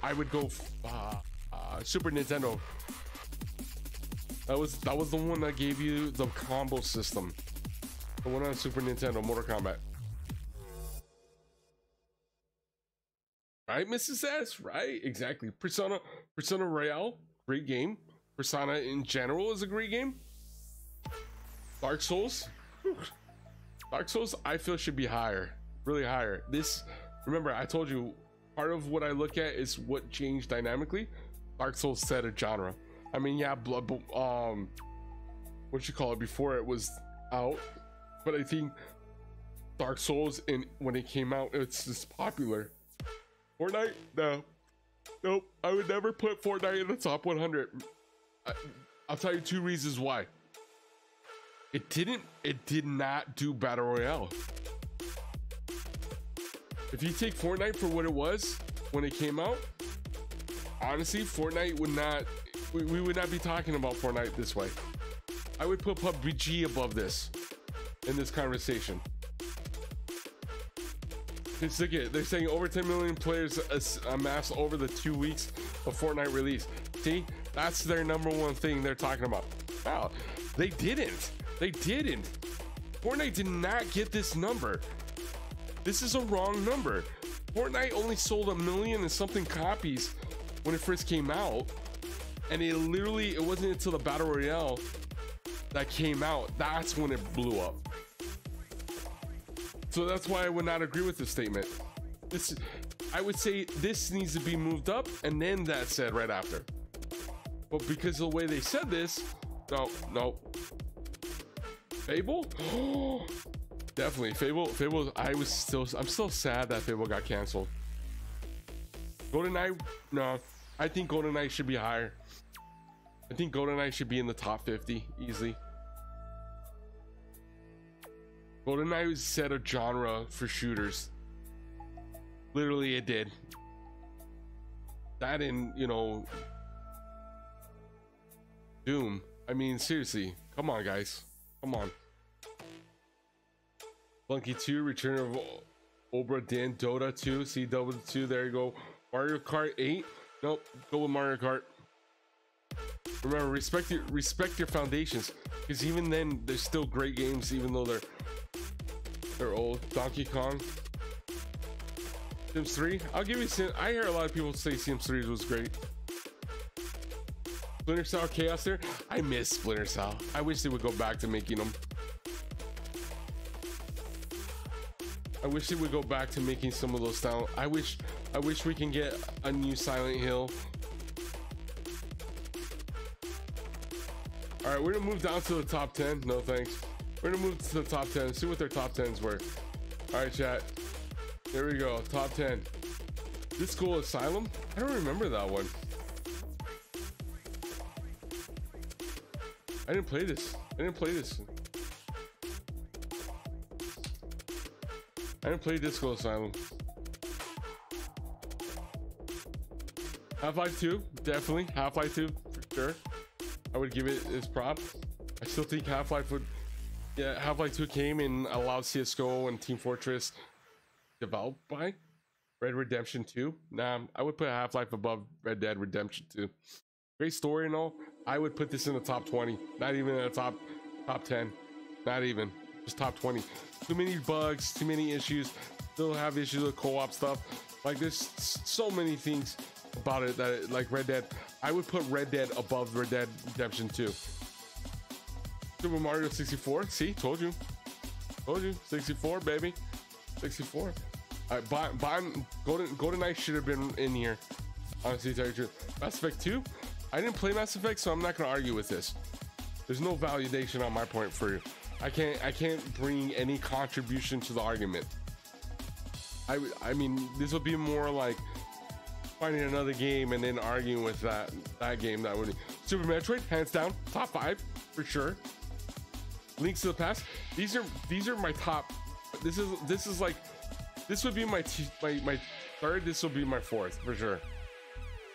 Super Nintendo. That was the one that gave you the combo system. The one on Super Nintendo, Mortal Kombat. Right, Mrs. S? Right, exactly. Persona Royale, great game. Persona in general is a great game. Dark Souls, Dark Souls, I feel should be higher, really higher. This, remember, I told you, part of what I look at is what changed dynamically. Dark Souls set a genre. I mean, yeah, what you call it, before it was out, but I think Dark Souls, when it came out, it's just popular. Fortnite, no, nope. I would never put Fortnite in the top 100. I'll tell you 2 reasons why. It did not do Battle Royale. If you take Fortnite for what it was when it came out, honestly, Fortnite would not, we would not be talking about Fortnite this way. I would put PUBG above this in this conversation. Let's look at it. They're saying over 10 million players amassed over the 2 weeks of Fortnite release. See, that's their #1 thing they're talking about. Wow, they didn't. They didn't. Fortnite did not get this number. This is a wrong number. Fortnite only sold 1 million and something copies when it first came out, and it wasn't until the Battle Royale that came out that's when it blew up. So that's why I would not agree with this statement. I would say this needs to be moved up and then that said right after. But because of the way they said this, no. Fable? Definitely Fable. I'm still sad that Fable got canceled. GoldenEye, no. I think GoldenEye should be higher. I think GoldenEye should be in the top 50 easily. GoldenEye set a genre for shooters. Literally, it did. That and, you know, Doom. I mean, seriously, come on, guys, come on. Flunky 2, Return of Obra Dinn, Dota 2, see Dota 2. There you go. Mario Kart 8. Nope, go with Mario Kart. Remember, respect your foundations, because even then, there's still great games, even though they're old. Donkey Kong. Sims 3. I'll give you Sims. I hear a lot of people say Sims 3 was great. Splinter Cell Chaos there. I miss Splinter Cell. I wish they would go back to making them. I wish they would go back to making some of those style. I wish we can get a new Silent Hill. All right, we're gonna move down to the top 10. No thanks. We're gonna move to the top 10 and see what their top 10s were. All right, chat. There we go. Top 10. This School Asylum. I don't remember that one. I didn't play this. I didn't play Disco Asylum. Half-Life 2, definitely. Half-Life 2, for sure. I would give it its prop. I still think Half-Life would... Yeah, Half-Life 2 came and allowed CSGO and Team Fortress developed by Red Redemption 2. Nah, I would put Half-Life above Red Dead Redemption 2. Great story and all. I would put this in the top 20. Not even in the top 10. Not even. Just top 20. Too many bugs, too many issues. Still have issues with co-op stuff. Like, there's so many things about it that, like Red Dead. I would put Red Dead above Red Dead Redemption 2. Super Mario 64. See, told you. 64, baby. 64. All right, GoldenEye should have been in here. Honestly, to tell you the truth. Mass Effect 2. I didn't play Mass Effect, so I'm not gonna argue with this. There's no validation on my point for you. I can't bring any contribution to the argument. I mean, this would be more like finding another game and then arguing with that game. That would be Super Metroid, hands down, top 5 for sure. Links to the Past. These are my top. This is like, this would be my third. This will be my fourth for sure.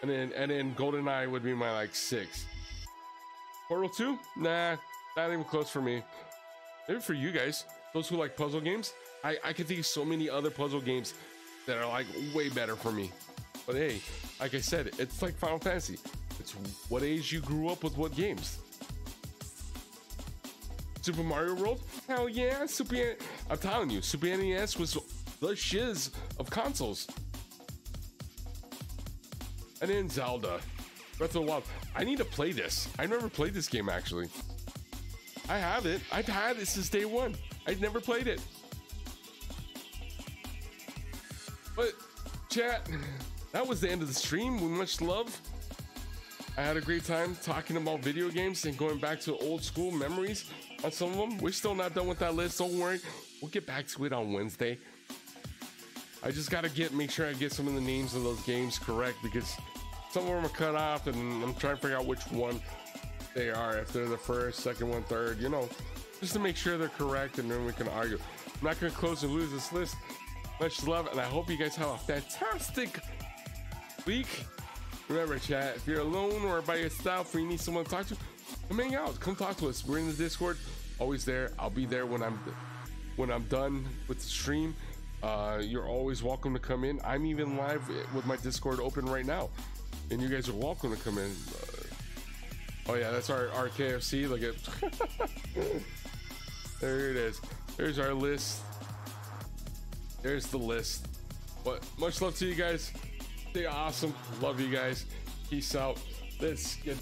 And then GoldenEye would be my like 6th. Portal 2? Nah, not even close for me. Maybe for you guys, those who like puzzle games. I can think of so many other puzzle games that are like way better for me. But hey, like I said, it's like Final Fantasy. It's what age you grew up with what games. Super Mario World? Hell yeah, I'm telling you, Super NES was the shiz of consoles. And then Zelda, Breath of the Wild. I need to play this. I never played this game actually. I have it. I've had it since day one. I'd never played it. But chat, that was the end of the stream. With much love. I had a great time talking about video games and going back to old school memories on some of them. We're still not done with that list. Don't worry. We'll get back to it on Wednesday. I just got to make sure I get some of the names of those games correct, because some of them are cut off and I'm trying to figure out which one they are. If they're the first, second one, third, you know, just to make sure they're correct, and then we can argue. I'm not going to close and lose this list. Much love, and I hope you guys have a fantastic week. Remember, chat, if you're alone or by yourself or you need someone to talk to, come hang out. Come talk to us. We're in the Discord, always there. I'll be there when I'm done with the stream. You're always welcome to come in. I'm even live with my Discord open right now, and you guys are welcome to come in. Oh yeah, that's our KFC. Look at there it is. There's our list. There's the list. But much love to you guys. Stay awesome. Love you guys. Peace out. Let's get